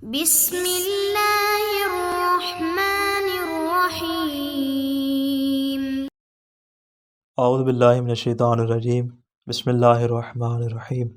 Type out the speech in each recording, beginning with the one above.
بسم اللہ الرحمن الرحیم۔ اعوذ باللہ من الشیطان الرجیم، بسم اللہ الرحمن الرحیم۔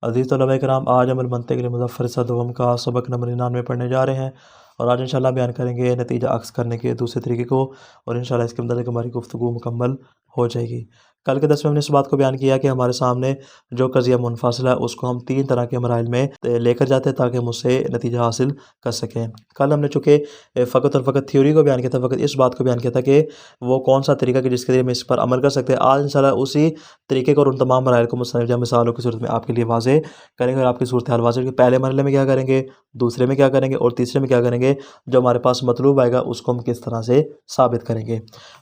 عزیز طلبہ کرام، آج ہم المنطق المظفر دوم کا سبق نمبر 99 پڑھنے جا رہے ہیں، اور آج انشاءاللہ بیان کریں گے نتیجہ عکس کرنے کے دوسرے طریقے کو، اور انشاءاللہ اس کے متعلق ہماری گفتگو مکمل ہو جائے گی۔ کل کے درس میں ہم نے اس بات کو بیان کیا کہ ہمارے سامنے جو قضیہ منفصل ہے اس کو ہم 3 طرح کے مراحل میں لے کر جاتے ہیں تاکہ ہم اس سے نتیجہ حاصل کر سکیں۔ کل ہم نے چونکہ فقط اور فقط تھیوری کو بیان کیا تھا، فقط اس بات کو بیان کیا تھا کہ وہ کون سا طریقہ کہ جس کے ذریعے ہم اس پر عمل کر سکتے ہیں۔ آج انشاءاللہ اسی طریقے کو اور ان تمام مراحل کو مصنف جہاں مثالوں کی صورت میں آپ کے لیے واضح کریں گے، اور آپ کی صورتحال واضح کہ پہلے مرحلے میں کیا کریں گے، دوسرے میں کیا کریں گے، اور تیسرے میں کیا کریں گے۔ جو ہمارے پاس مطلوب آئے گا اس کو ہم کس طرح سے ثابت کریں گے۔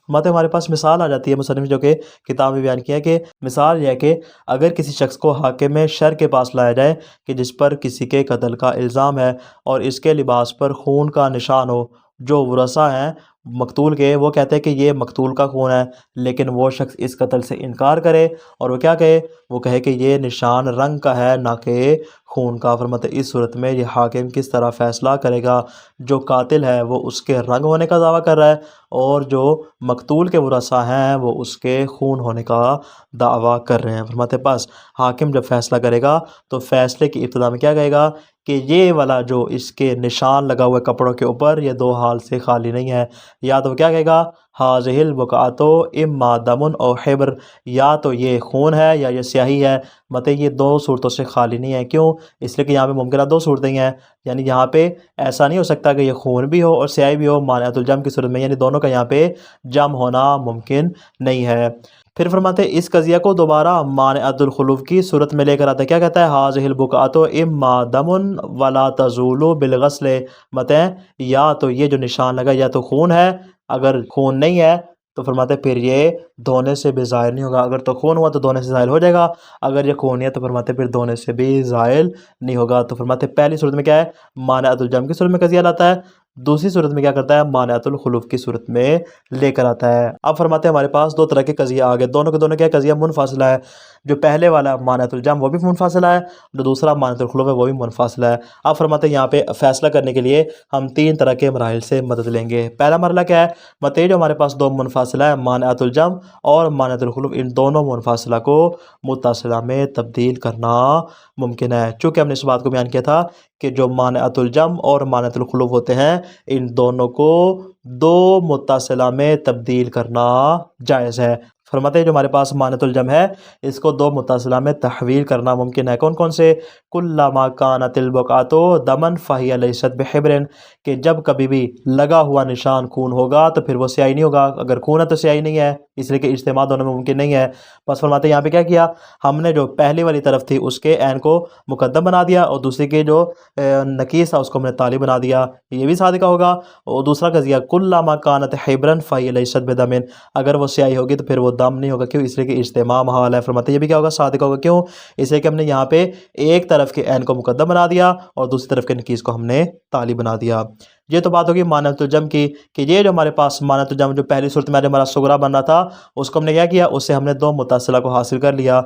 ہمارے پاس مثال آ جاتی ہے مصنف جو کہ کتاب میں بیان کیا ہے، کہ مثال یہ ہے کہ اگر کسی شخص کو حاکم شر کے پاس لایا جائے کہ جس پر کسی کے قتل کا الزام ہے، اور اس کے لباس پر خون کا نشان ہو، جو ورثاء ہیں مقتول کے وہ کہتے ہیں کہ یہ مقتول کا خون ہے، لیکن وہ شخص اس قتل سے انکار کرے، اور وہ کیا کہے، وہ کہے کہ یہ نشان رنگ کا ہے نہ کہ خون کا۔ فرماتے اس صورت میں یہ حاکم کس طرح فیصلہ کرے گا؟ جو قاتل ہے وہ اس کے رنگ ہونے کا دعویٰ کر رہا ہے، اور جو مقتول کے ورثاء ہیں وہ اس کے خون ہونے کا دعویٰ کر رہے ہیں۔ فرماتے پاس حاکم جب فیصلہ کرے گا تو فیصلے کی ابتدا میں کیا کہے گا کہ یہ والا جو اس کے نشان لگا ہوا ہے کپڑوں کے اوپر، یہ 2 حال سے خالی نہیں ہے۔ یا تو وہ کیا کہے گا، حاذہ البقعۃ اما دم او حبر، یا تو یہ خون ہے یا یہ سیاہی ہے، مطلب یہ 2 صورتوں سے خالی نہیں ہے۔ کیوں؟ اس لیے کہ یہاں پہ ممکنہ 2 صورتیں ہیں، یعنی یہاں پہ ایسا نہیں ہو سکتا کہ یہ خون بھی ہو اور سیاہی بھی ہو مانعۃ الجم کی صورت میں، یعنی دونوں کا یہاں پہ جم ہونا ممکن نہیں ہے۔ پھر فرماتے ہیں اس قضیہ کو دوبارہ مانعۃ الخلوف کی صورت میں لے کر آتا ہے، کیا کہتا ہے، حاذہ البقعۃ اما دم ولا تزول بالغسل، مطلب یا تو یہ جو نشان لگا یا تو خون ہے، اگر خون نہیں ہے تو فرماتے ہیں پھر یہ دھونے سے بھی زائل نہیں ہوگا، اگر تو خون ہوا تو دھونے سے زائل ہو جائے گا، اگر یہ خون نہیں ہے تو فرماتے ہیں پھر دھونے سے بھی زائل نہیں ہوگا۔ تو فرماتے ہیں پہلی صورت میں کیا ہے، مانعۃ الجم کی صورت میں قضیہ لاتا ہے، دوسری صورت میں کیا کرتا ہے، مانعۃ الخلوف کی صورت میں لے کر آتا ہے۔ اب فرماتے ہیں ہمارے پاس 2 طرح کے قضیہ آ گئے، دونوں کے دونوں کیا قضیہ منفصلہ ہے۔ جو پہلے والا مانعۃ الجم وہ بھی منفصلہ ہے، جو دوسرا مانعۃ الخلوف ہے وہ بھی منفصلہ ہے۔ اب فرماتے ہیں یہاں پہ فیصلہ کرنے کے لیے ہم 3 طرح کے مراحل سے مدد لیں گے۔ پہلا مرحلہ کیا ہے، مطلب جو ہمارے پاس 2 منفصلہ ہے، مانعۃ الجم اور مانعۃ الخلوف، ان دونوں منفصلہ کو متصلہ میں تبدیل کرنا ممکن ہے۔ چونکہ ہم نے اس بات کو بیان کیا تھا کہ جو مانعۃ الجم اور مانعۃ الخلوف ہوتے ہیں ان دونوں کو 2 متصلہ میں تبدیل کرنا جائز ہے۔ فرماتے ہیں جو ہمارے پاس مانعۃ الجم ہے اس کو 2 متصلہ میں تحویل کرنا ممکن ہے۔ کون کون سے؟ کلما کانت البقعۃ دما فہی لیست بحبر، کہ جب کبھی بھی لگا ہوا نشان خون ہوگا تو پھر وہ سیاہی نہیں ہوگا، اگر خون ہے تو سیاہی نہیں ہے، اس لیے کہ اجتماع دونوں میں ممکن نہیں ہے۔ بس فرماتے ہیں یہاں پہ کیا کیا، ہم نے جو پہلی والی طرف تھی اس کے عین کو مقدم بنا دیا، اور دوسری کے جو نقیص تھا اس کو ہم نے تالی بنا دیا، یہ بھی صادقہ ہوگا۔ اور دوسرا قضیہ کلما کانت حبرا فہی لیست بدم، اگر وہ سیاہی ہوگی تو پھر وہ دم نہیں ہوگا، کیوں؟ اس لیے کہ اجتماع محال ہے۔ فرماتے ہیں یہ بھی کیا ہوگا، صادقہ ہوگا، کیوں؟ اس لیے کہ ہم نے یہاں پہ ایک طرف کے عین کو مقدم بنا دیا اور دوسری طرف کے نقیص کو ہم نے تالی بنا دیا۔ یہ تو بات ہوگی مانعۃ الجم کی، کہ یہ جو ہمارے پاس مانعۃ الجم جو پہلی صورت میں ہمارا صغرا بن رہا تھا اس کو ہم نے کیا کیا، اس سے ہم نے 2 متصلہ کو حاصل کر لیا۔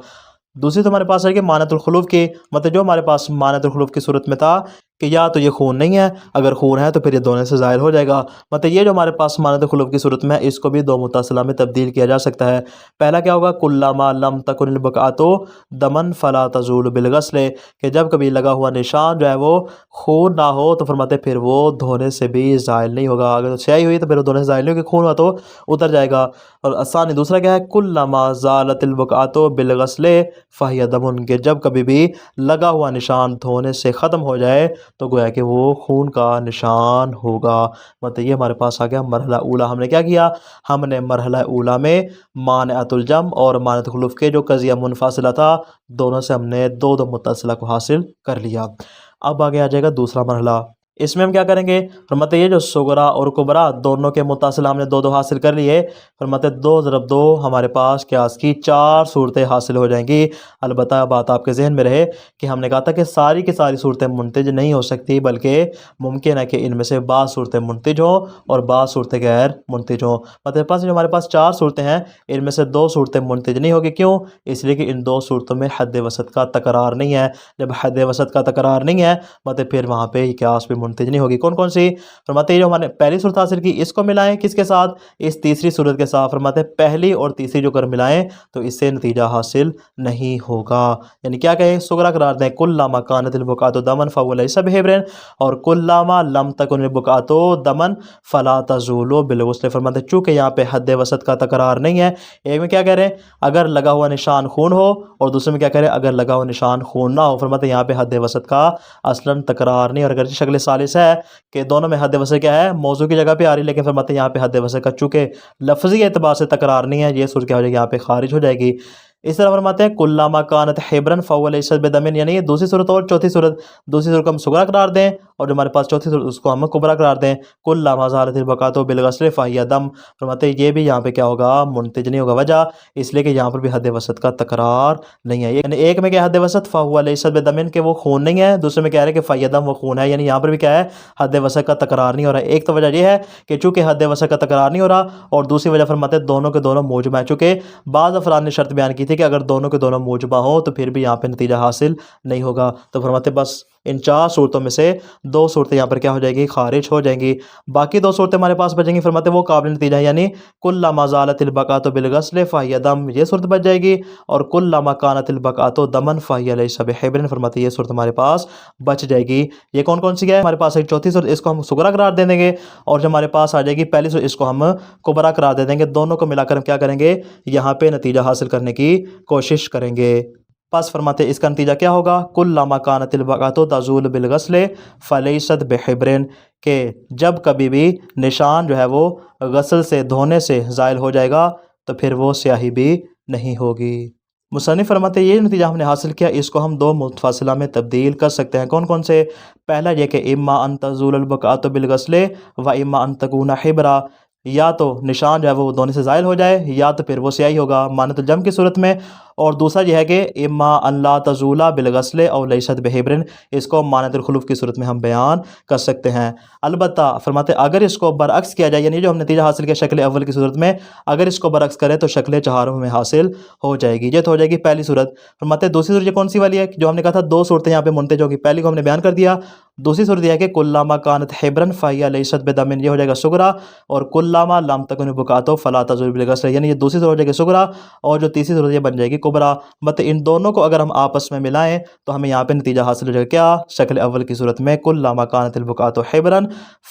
دوسری تو ہمارے پاس ہے کہ مانعۃ الخلوف کی، مطلب جو ہمارے پاس مانعۃ الخلوف کی صورت میں تھا کہ یا تو یہ خون نہیں ہے، اگر خون ہے تو پھر یہ دھونے سے زائل ہو جائے گا، مطلب یہ جو ہمارے پاس مانعۃ الخلوف کی صورت میں ہے اس کو بھی 2 متصلہ میں تبدیل کیا جا سکتا ہے۔ پہلا کیا ہوگا، کلما لم تکن البقعۃ دما فلا تزول بالغسل، کہ جب کبھی لگا ہوا نشان جو ہے وہ خون نہ ہو تو فرماتے پھر وہ دھونے سے بھی زائل نہیں ہوگا، اگر سیاہی ہوئی تو پھر وہ دھونے سے زائل نہیں ہوگی، خون ہوا تو اتر جائے گا۔ اور ثانی دوسرا کیا ہے، کلما زالت البقعۃ بالغسل فہی دم، کہ جب کبھی بھی لگا ہوا نشان دھونے سے ختم ہو جائے تو گویا کہ وہ خون کا نشان ہوگا۔ مطلب یہ ہمارے پاس آ گیا مرحلہ اولا۔ ہم نے کیا کیا، ہم نے مرحلہ اولا میں مانعۃ الجم اور مانعۃ الخلوف کے جو قضیہ منفصلہ تھا دونوں سے ہم نے 2 متصلہ کو حاصل کر لیا۔ اب آگے آ جائے گا دوسرا مرحلہ۔ اس میں ہم کیا کریں گے؟ فرماتے یہ جو صغرا اور کبرا دونوں کے متصل ہم نے دو حاصل کر لیے، فرماتے 2 ضرب 2 ہمارے پاس قیاس کی 4 صورتیں حاصل ہو جائیں گی۔ البتہ بات آپ کے ذہن میں رہے کہ ہم نے کہا تھا کہ ساری کی ساری صورتیں منتج نہیں ہو سکتی، بلکہ ممکن ہے کہ ان میں سے بعض صورتیں منتج ہوں اور بعض صورتیں غیر منتج ہوں۔ مطلب جو ہمارے پاس 4 صورتیں ہیں ان میں سے 2 صورتیں منتج نہیں ہوگی، کیوں؟ اس لیے کہ ان 2 صورتوں میں حد وسط کا تکرار نہیں ہے۔ جب حد وسط کا تکرار نہیں ہے مطلب پھر وہاں پہ قیاس بھی منتج نہیں ہوگی۔ کون کون سی؟ فرماتے ہیں جو ہم نے پہلی صورت حاصل کی اس کو ملائیں کس کے ساتھ؟ اس تیسری صورت کے ساتھ۔ فرماتے ہیں پہلی اور تیسری جو کر ملائیں تو اس سے نتیجہ حاصل نہیں ہوگا۔ یعنی کیا کہیں؟ صغرا قرار دیں کلما کانت البقعۃ دما فهو ليس بحبر، اور کلما لم تکن البقعۃ دما فلا تزول بالغسل۔ فرماتے ہیں چونکہ یہاں پہ حد وسط کا تکرار نہیں ہے، ایک میں کیا کہہ رہے ہیں؟ اگر لگا ہوا نشان خون ہو، اور دوسرے میں کیا کہہ رہے ہیں؟ اگر لگا ہوا نشان خون نہ ہو۔ فرماتے ہیں یہاں پہ حد وسط کا اصلاً تکرار نہیں، اور اگر شکل ثالث ہے کہ دونوں میں حد وسط کیا ہے؟ موضوع کی جگہ پہ آ رہی، لیکن فرماتے ہیں یہاں پہ حد وسط کا چونکہ لفظی اعتبار سے تکرار نہیں ہے، یہ صورت کیا ہو جائے گی؟ یہاں پہ خارج ہو جائے گی۔ اس طرح فرماتے ہیں کلما کانت حبرا فهو ليس بدم، یعنی یہ دوسری صورت اور چوتھی صورت، دوسری صورت کو ہم صغرا قرار دیں اور جو ہمارے پاس چوتھی صورت اس کو ہم کبرا قرار دیں۔ کلما زالت البقعۃ بالغسل فهي دم، فرماتے ہیں یہ بھی یہاں پہ کیا ہوگا؟ منتج نہیں ہوگا۔ وجہ اس لیے کہ یہاں پر بھی حد وسط کا تکرار نہیں ہے، یعنی ایک میں کیا حد وسط فهو ليس بدم کہ وہ خون نہیں ہے، دوسرے میں کہہ رہے ہیں کہ فهي دم وہ خون ہے، یعنی یہاں پر بھی کیا ہے؟ حد وسط کا تکرار نہیں ہو رہا ہے۔ ایک تو وجہ یہ ہے کہ چونکہ حد وسط کا تکرار نہیں ہو رہا، اور دوسری وجہ فرماتے ہیں دونوں کے دونوں موجب ہیں، چونکہ بعض افراد نے شرط بیان کی تھی کہ اگر دونوں کے دونوں موجبہ ہوں تو پھر بھی یہاں پہ نتیجہ حاصل نہیں ہوگا۔ تو فرماتے ہیں بس ان 4 صورتوں میں سے 2 صورتیں یہاں پر کیا ہو جائے گی؟ خارج ہو جائیں گی، باقی 2 صورتیں ہمارے پاس بچیں گی۔ فرماتے ہیں وہ قابل نتیجہ ہے، یعنی کلما زالت البقعۃ بالغسل فهي دم، یہ صورت بچ جائے گی، اور کلما کانت البقعۃ دما فهي ليس بحبر، فرماتے ہیں یہ صورت ہمارے پاس بچ جائے گی۔ یہ کون کون سی ہے؟ ہمارے پاس ایک چوتھی صورت، اس کو ہم صغرا قرار دے دیں گے، اور جو ہمارے پاس آ جائے گی پہلی صورت اس کو ہم کبرا قرار دے دیں گے۔ دونوں کو ملا کر ہم کیا کریں گے؟ یہاں پہ نتیجہ حاصل کرنے کی کوشش کریں گے۔ پس فرماتے اس کا نتیجہ کیا ہوگا؟ کلما کانت البقعۃ تزول بالغسل فلیست بحبر، کہ جب کبھی بھی نشان جو ہے وہ غسل سے دھونے سے زائل ہو جائے گا تو پھر وہ سیاہی بھی نہیں ہوگی۔ مصنف فرماتے یہ نتیجہ ہم نے حاصل کیا، اس کو ہم 2 متفاصلہ میں تبدیل کر سکتے ہیں۔ کون کون سے؟ پہلا یہ کہ اما ان تزول البقعۃ بالغسل و اما ان تکون حبرا، یا تو نشان جو ہے وہ دھونے سے زائل ہو جائے یا تو پھر وہ سیاہی ہوگا مانت الجم کی صورت میں، اور دوسرا یہ ہے کہ اما ان لا تزولا بالغسل او لیست بحبر، اس کو مانت الخلوف کی صورت میں ہم بیان کر سکتے ہیں۔ البتہ فرماتے اگر اس کو برعکس کیا جائے، یعنی جو ہم نتیجہ حاصل کیا شکل اول کی صورت میں، اگر اس کو برعکس کرے تو شکل چہاروں میں حاصل ہو جائے گی۔ یہ تو ہو جائے گی پہلی صورت۔ فرماتے دوسری صورت یہ کون سی والی ہے؟ جو ہم نے کہا تھا 2 صورتیں یہاں پہ منتج ہوگی، پہلی کو ہم نے بیان کر دیا، دوسری صورت یہ ہے کہ کلما کانت حبرا فهي ليست بدم، یہ ہو جائے گا صغرا، اور کلما لم تکن البقعۃ فلا تزول بالغسل، یعنی یہ دوسری صورت ہو جائے گی صغرا، اور جو تیسری صورت یہ بن جائے گی کبرا۔ مطلب ان دونوں کو اگر ہم آپس میں ملائیں تو ہمیں یہاں پہ نتیجہ حاصل ہو جائے گا کیا؟ شکل اول کی صورت میں کلما کانت البقعۃ حبرا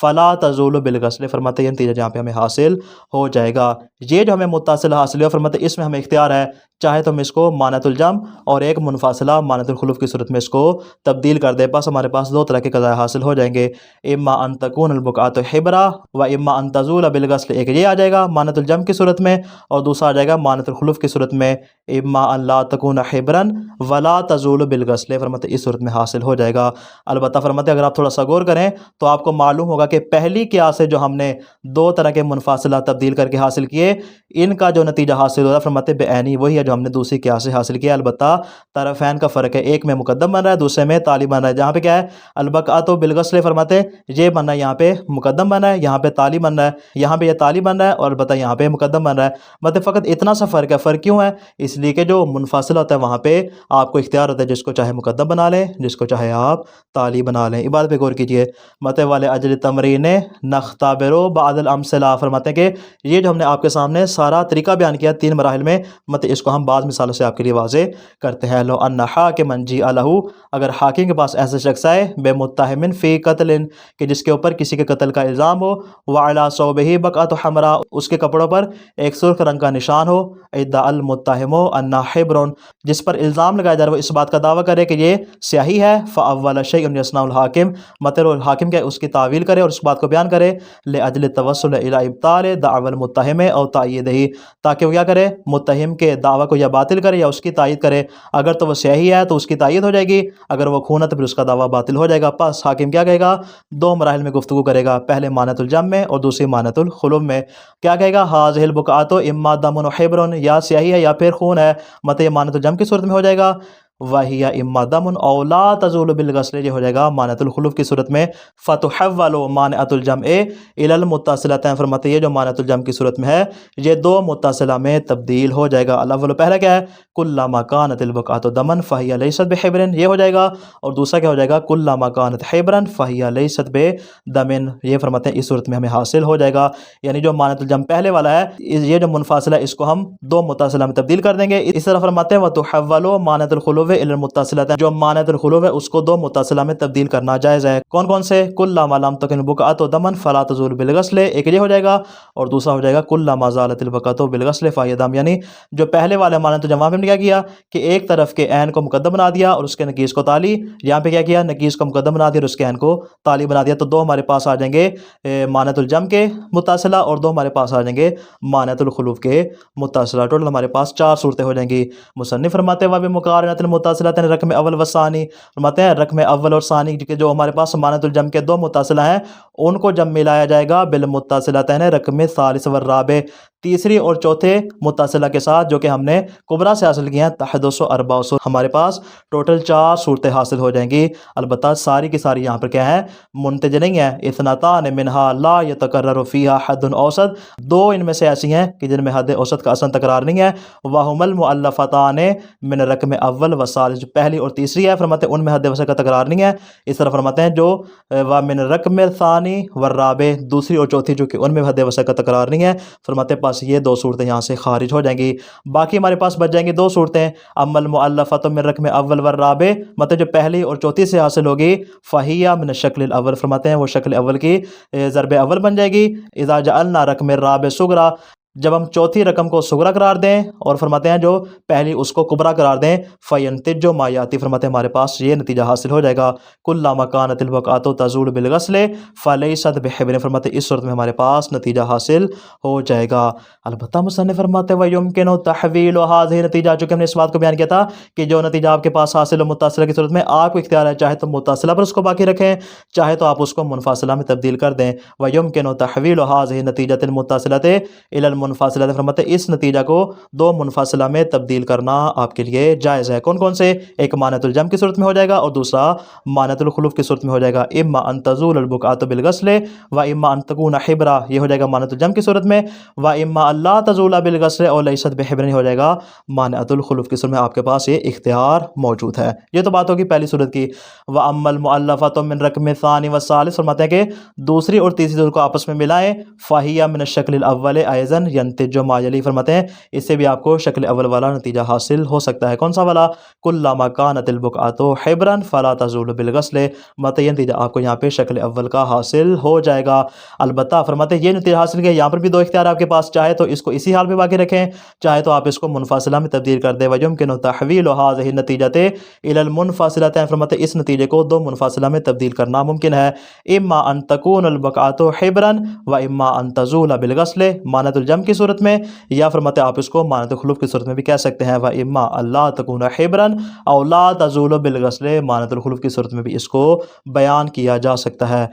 فلا تزول بالغسل، فرماتے یہ نتیجہ جہاں پہ ہمیں حاصل ہو جائے گا۔ یہ جو ہمیں متصل حاصل ہوا، فرماتے اس میں ہمیں اختیار ہے، چاہے تو ہم اس کو مانت الجم اور ایک منفاصلہ مانت الخلوف کی صورت میں اس کو تبدیل کر دیں، بس ہمارے پاس 2 طرح کے قضائے حاصل ہو جائیں گے، اما ان تکون البقعۃ حبرا و اما ان تزول بالغسل، ایک یہ آ جائے گا مانت الجم کی صورت میں، اور دوسرا آ جائے گا مانت الخلوف کی صورت میں اما ان لا تکون حبرا ولا تزول بالغسل، فرماتے اس صورت میں حاصل ہو جائے گا۔ البتہ فرماتے اگر آپ تھوڑا سا غور کریں تو آپ کو معلوم ہوگا کہ پہلی قیاس سے جو ہم نے 2 طرح کے منفاصلہ تبدیل کر کے حاصل کیے، ان کا جو نتیجہ حاصل ہو رہا ہے فرماتے بعینی وہی ہے جو ہم نے دوسری قیاس سے حاصل کیا، البتہ طرفین کا فرق ہے، ایک میں مقدم بن رہا ہے دوسرے میں تالی بن رہا ہے۔ جہاں پہ کیا ہے البقعۃ بالغسل، فرماتے یہ بن رہا ہے یہاں پہ مقدم بن رہا ہے، یہاں پہ تالی بن رہا ہے، یہاں پہ یہ تالی بن رہا ہے، اور البتہ یہاں پہ مقدم بن رہا ہے۔ مطلب فقط اتنا سا فرق ہے۔ فرق کیوں ہے؟ اس لیے کہ جو منفاصل ہوتا ہے وہاں پہ آپ کو اختیار ہوتا ہے، جس کو چاہے مقدم بنا لیں، جس کو چاہے آپ تالی بنا لیں۔ عبادت پہ غور کیجئے، مطلب والے اجل تمرین نختبرو بعد الامثلہ، فرماتے ہیں کہ یہ جو ہم نے آپ کے سامنے سارا طریقہ بیان کیا 3 مراحل میں، مطلب اس کو ہم بعض مثالوں سے آپ کے لیے واضح کرتے ہیں۔ لو ان حاکما جیء لہ، اگر حاکم کے پاس ایسا شخص آئے بے متہم فی قتل، کہ جس کے اوپر کسی کے قتل کا الزام ہو، وعلی ثوبہ بقعۃ حمراء، اس کے کپڑوں پر ایک سرخ رنگ کا نشان ہو، ادعى المتہم ان حبر، جس پر الزام لگایا جا رہا ہے وہ اس بات کا دعویٰ کرے کہ یہ سیاہی ہے، فاول شیء یصنع الحاکم، مطلب حاکم کیا اس کی تعویل کرے اور اس بات کو بیان کرے، لاجل التوصل الی ابطال دعوی المتہم او تأییدہ، تاکہ وہ کیا کرے متہم کے دعویٰ کو یا باطل کرے یا اس کی تائید کرے۔ اگر تو وہ صحیح ہے تو اس کی تائید ہو جائے گی، اگر وہ خون ہے تو پھر اس کا دعویٰ باطل ہو جائے گا۔ پس حاکم کیا کہے گا؟ دو مراحل میں گفتگو کرے گا، پہلے مانعۃ الجم میں اور دوسری مانعۃ الخلوف میں۔ کیا کہے گا؟ ہاذہ البقعۃ اما دم و حبر، یا صحیح ہے یا پھر خون ہے، مطلب یہ مانعۃ الجم کی صورت میں ہو جائے گا۔ وہی اما دم او لا تزول بالغسل، یہ ہو جائے گا مانعۃ الخلوف کی صورت میں۔ فتحول مانعۃ الجمع الی المتصلتین، فرماتے ہیں یہ جو مانعۃ الجمع کی صورت میں ہے یہ دو متصلہ میں تبدیل ہو جائے گا۔ الاول پہلا کیا ہے؟ کلما کانت البقعۃ دما فہی لیست بحبر، یہ ہو جائے گا، اور دوسرا کیا ہو جائے گا؟ کلما کانت حبرا فہی لیست بدم، یہ فرماتے ہیں اس صورت میں ہمیں حاصل ہو جائے گا۔ یعنی جو مانعۃ الجمع پہلے والا ہے یہ جو منفصلہ ہے اس کو ہم دو متصلہ میں تبدیل کر دیں گے۔ اس طرح فرماتے ہیں وتحول مانعۃ الخلوف الی المتصلتین، جو مانعۃ الخلوف ہے اس کو دو متصلہ میں تبدیل کرنا جائز ہے۔ کون کون سے؟ کلما لم تکن البقعۃ دما فلا تزول بالغسل، ایک یہ ہو جائے گا، اور دوسرا ہو جائے گا کلما زالت البقعۃ بالغسل فہی دم۔ یعنی جو پہلے والے مانعۃ الجمع میں کیا کیا کہ ایک طرف کے عین کو مقدم بنا دیا اور اس کے نکیس کو تالی، یہاں پہ کیا کیا؟ نکیس کو مقدم بنا دیا اور اس کے عین کو تالی بنا دیا، تو دو ہمارے پاس آ جائیں گے مانعۃ الجمع کے متصلہ اور دو ہمارے پاس آ جائیں گے مانعۃ الخلوف کے متصلہ۔ ٹوٹل ہمارے پاس چار صورتیں ہو جائیں گی۔ مصنف فرماتے ہیں وبمقارنۃ المتصلتین رقم اول و ثانی، فرماتے ہیں رقم اول اور ثانی کے جو ہمارے پاس مانعۃ الجمع کے دو متصلہ ہیں ان کو جب ملایا جائے گا بالمتصلتین رقم ثالث و رابع، تیسری اور چوتھے متصلہ کے ساتھ جو کہ ہم نے کبریٰ سے حاصل کیے ہیں تحدث و اربع، ہمارے پاس ٹوٹل چار صورتیں حاصل ہو جائیں گی۔ البتہ ساری کی ساری یہاں پر کیا ہے؟ منتج نہیں ہے۔ اثنتان منہا لا یتکرر فیہا حد اوسط، دو ان میں سے ایسی ہیں کہ جن میں حد اوسط کا اصلا تکرار نہیں ہے۔ وہما المؤلفتان من رقم اول و ثالث، جو پہلی اور تیسری ہے فرماتے ہیں ان میں حد اوسط کا تکرار نہیں ہے۔ اس طرح فرماتے ہیں جو ومن رقم ثانی والرابع، دوسری اور چوتھی جو کہ ان میں حد اوسط کا تکرار نہیں ہے، فرماتے ہیں پاس یہ دو صورتیں یہاں سے خارج ہو جائیں گی۔ باقی ہمارے پاس بچ جائیں گی دو صورتیں، اما المؤلفۃ من رقم اول والرابع، مطلب جو پہلی اور چوتھی سے حاصل ہوگی فہی من الشکل الاول، فرماتے ہیں وہ شکل اول کی ضرب اول بن جائے گی۔ اذا جعلنا رقم الرابع صغرا، جب ہم چوتھی رقم کو صغرا قرار دیں اور فرماتے ہیں جو پہلی اس کو کبریٰ قرار دیں فینتج ما یاتی، فرماتے ہیں ہمارے پاس یہ نتیجہ حاصل ہو جائے گا کلما کانت البقعۃ تزول بالغسل فلیست بحبر، فرماتے ہیں اس صورت میں ہمارے پاس نتیجہ حاصل ہو جائے گا۔ البتہ مصنف فرماتے ہیں ویمکن تحویل هذه نتیجہ، چونکہ ہم نے اس بات کو بیان کیا تھا کہ جو نتیجہ آپ کے پاس حاصل ہو متصلہ کی صورت میں آپ کو اختیار ہے، چاہے تو متصلہ پر اس کو باقی رکھیں، چاہے تو آپ اس کو منفصلہ میں تبدیل کر دیں۔ ویمکن تحویل هذه نتیجۃ المتصلۃ الی منفصلہ، فرماتے اس نتیجہ کو دو منفصلہ میں تبدیل کرنا آپ کے لیے جائز ہے۔ کون کون سے؟ ایک مانعۃ الجمع کی صورت میں ہو جائے گا اور دوسرا مانعۃ الخلوف کی صورت میں ہو جائے گا۔ اما ان تزول البقعۃ بالغسل و اما ان تکون حبرا، یہ ہو جائے گا مانعۃ الجمع کی صورت میں، و اما اللہ تزول بالغسل اور لیست بحبر، ہو جائے گا مانعۃ الخلوف کی صورت میں آپ کے پاس یہ اختیار موجود ہے۔ یہ تو بات ہوگی پہلی صورت کی۔ و اما المؤلفۃ من رقم الثانی والثالث، فرماتے ہیں کہ دوسری اور تیسری صورت کو آپس میں ملائیں فہی من الشکل الاول ایضا ینتج ما یلی، فرماتے ہیں اس سے بھی آپ کو شکل اول والا نتیجہ حاصل ہو سکتا ہے۔ کون سا والا؟ کلما کانت البقعۃ حبرا فلا تزول بالغسل، مطلب یہ نتیجہ آپ کو یہاں پہ شکل اول کا حاصل ہو جائے گا۔ البتہ فرماتے ہیں یہ نتیجہ حاصل کیا، یہاں پر بھی دو اختیار آپ کے پاس، چاہے تو اس کو اسی حال میں باقی رکھیں، چاہے تو آپ اس کو منفصلہ میں تبدیل کر دیں۔ ویمکن تحویل هذه النتیجۃ الی المنفصلتین، فرماتے ہیں اس نتیجے کو دو منفصلہ میں تبدیل کرنا ممکن ہے۔ اما ان تکون البقعۃ حبرا و اما ان تزول بالغسل، مانعۃ الجمع کی صورت میں، یا فرماتے آپ اس کو مانعۃ الخلوف کی صورت میں بھی کہہ سکتے ہیں۔ وَإِمَّا أَلَّا تَكُونَ حِبْرًا أَوْ لَا تَزُولُ بِالْغَسْلِ، مانعۃ الخلوف کی صورت میں بھی اس کو بیان کیا جا سکتا ہے۔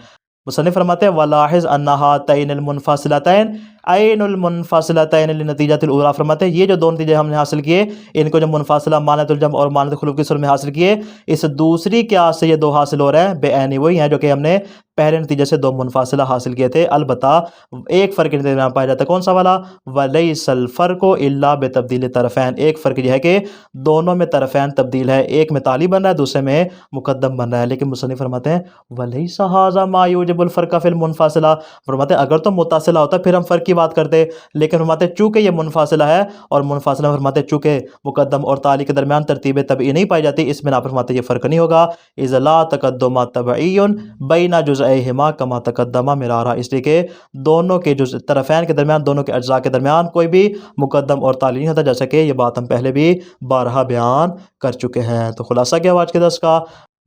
مصنف فرماتے ہیں وَلَاحِظْ أَنَّ هَاتَيْنِ الْمُنْفَصِلَتَيْنِ عین المنفصلتین لنتیجۃ الاولیٰ، فرماتے ہیں یہ جو دو نتیجے ہم نے حاصل کیے ان کو جو منفصلہ مانعۃ الجمع اور مانعۃ الخلوف کی صورت میں حاصل کیے، اس دوسری قیاس سے یہ دو حاصل ہو رہے ہیں بے عینی وہی ہیں جو کہ ہم نے پہلے نتیجے سے دو منفصلہ حاصل کیے تھے۔ البتہ ایک فرق ان کے درمیان پایا جاتا ہے، کون سا والا؟ وَلَيْسَ الْفَرْقُ إِلَّا بِتَبْدِيلِ الطَّرَفَيْنِ، ایک فرق یہ ہے کہ دونوں میں طرفین تبدیل ہے، ایک میں تالی بن رہا ہے دوسرے میں مقدم بن رہا ہے۔ لیکن مصنف فرماتے ہیں وَلَيْسَ هَذَا مَا يُوجِبُ الْفَرْقَ فِي الْمُنْفَصِلَةِ، فرماتے ہیں اگر تو متصلہ ہوتا پھر ہم فرق کی بات کرتے، لیکن فرماتے ہیں چونکہ یہ منفصلہ ہے اور منفصلہ فرماتے ہیں چونکہ مقدم اور تالی کے درمیان ترتیب طبعی نہیں پائی جاتی، اس بنا پر فرماتے ہیں یہ فرق نہیں ہوگا۔ اِذْ لَا تَقَدُّمَ طَبْعِيٌّ بَيْنَ جُزْئَيْهِمَا كَمَا تَقَدَّمَ مِرَارًا، اس لیے کہ دونوں کے طرفین کے درمیان، دونوں کے اجزاء کے درمیان کوئی بھی مقدم اور تالی نہیں ہوتا، جیسا کہ یہ بات ہم پہلے بھی بارہا بیان کر چکے ہیں۔ تو خلاصہ کیا ہوا آج کے درس کا؟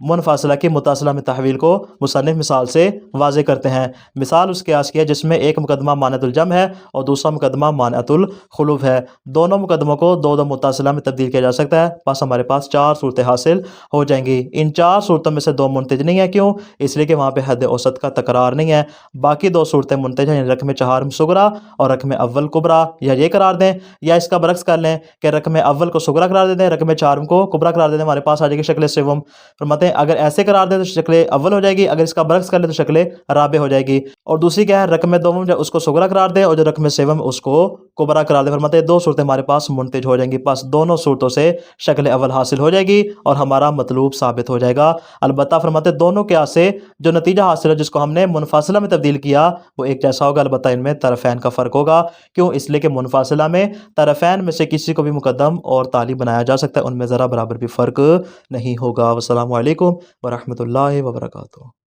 منفاصلہ کی متصلہ میں تحویل کو مصنف مثال سے واضح کرتے ہیں۔ مثال اس قیاس کی ہے جس میں ایک مقدمہ مانعۃ الجمع ہے اور دوسرا مقدمہ مانعۃ الخلوف ہے۔ دونوں مقدموں کو دو دو متصلہ میں تبدیل کیا جا سکتا ہے، بس ہمارے پاس 4 صورتیں حاصل ہو جائیں گی۔ ان 4 صورتوں میں سے 2 منتج نہیں ہیں، کیوں؟ اس لیے کہ وہاں پہ حد اوسط کا تکرار نہیں ہے۔ باقی 2 صورتیں منتج ہیں، یعنی رقم چہارم صغریٰ اور رقم اول کبریٰ، یا یہ قرار دیں یا اس کا برعکس کر لیں کہ رقم اول کو صغریٰ قرار دے دیں، رقم چہارم کو کبریٰ قرار دے دیں، ہمارے پاس آ جائے گی شکل سوم۔ فرماتے ہیں اگر ایسے قرار دیں تو شکل اول ہو جائے گی، اگر اس کا برعکس کر لیں تو شکل رابع ہو جائے گی۔ اور دوسری کیا ہے؟ رقم دوم جو اس کو صغریٰ قرار دیں اور جو رقم سوم اس کو کبریٰ قرار دیں۔ فرماتے ہیں 2 صورتیں ہمارے پاس منتج ہو جائیں گی، پس دونوں صورتوں سے شکل اول حاصل ہو جائے گی اور ہمارا مطلوب ثابت ہو جائے گا۔ البتہ فرماتے ہیں دونوں قیاس سے جو نتیجہ حاصل ہے جس کو ہم نے منفاصلہ میں تبدیل کیا وہ ایک جیسا ہوگا، البتہ ان میں طرفین کا فرق ہوگا۔ کیوں؟ اس لیے کہ منفاصلہ میں طرفین میں سے کسی کو بھی مقدم اور تالی بنایا جا سکتا ہے، ان میں ذرا برابر بھی فرق نہیں ہوگا۔ والسلام علیکم ورحمۃ اللہ وبرکاتہ۔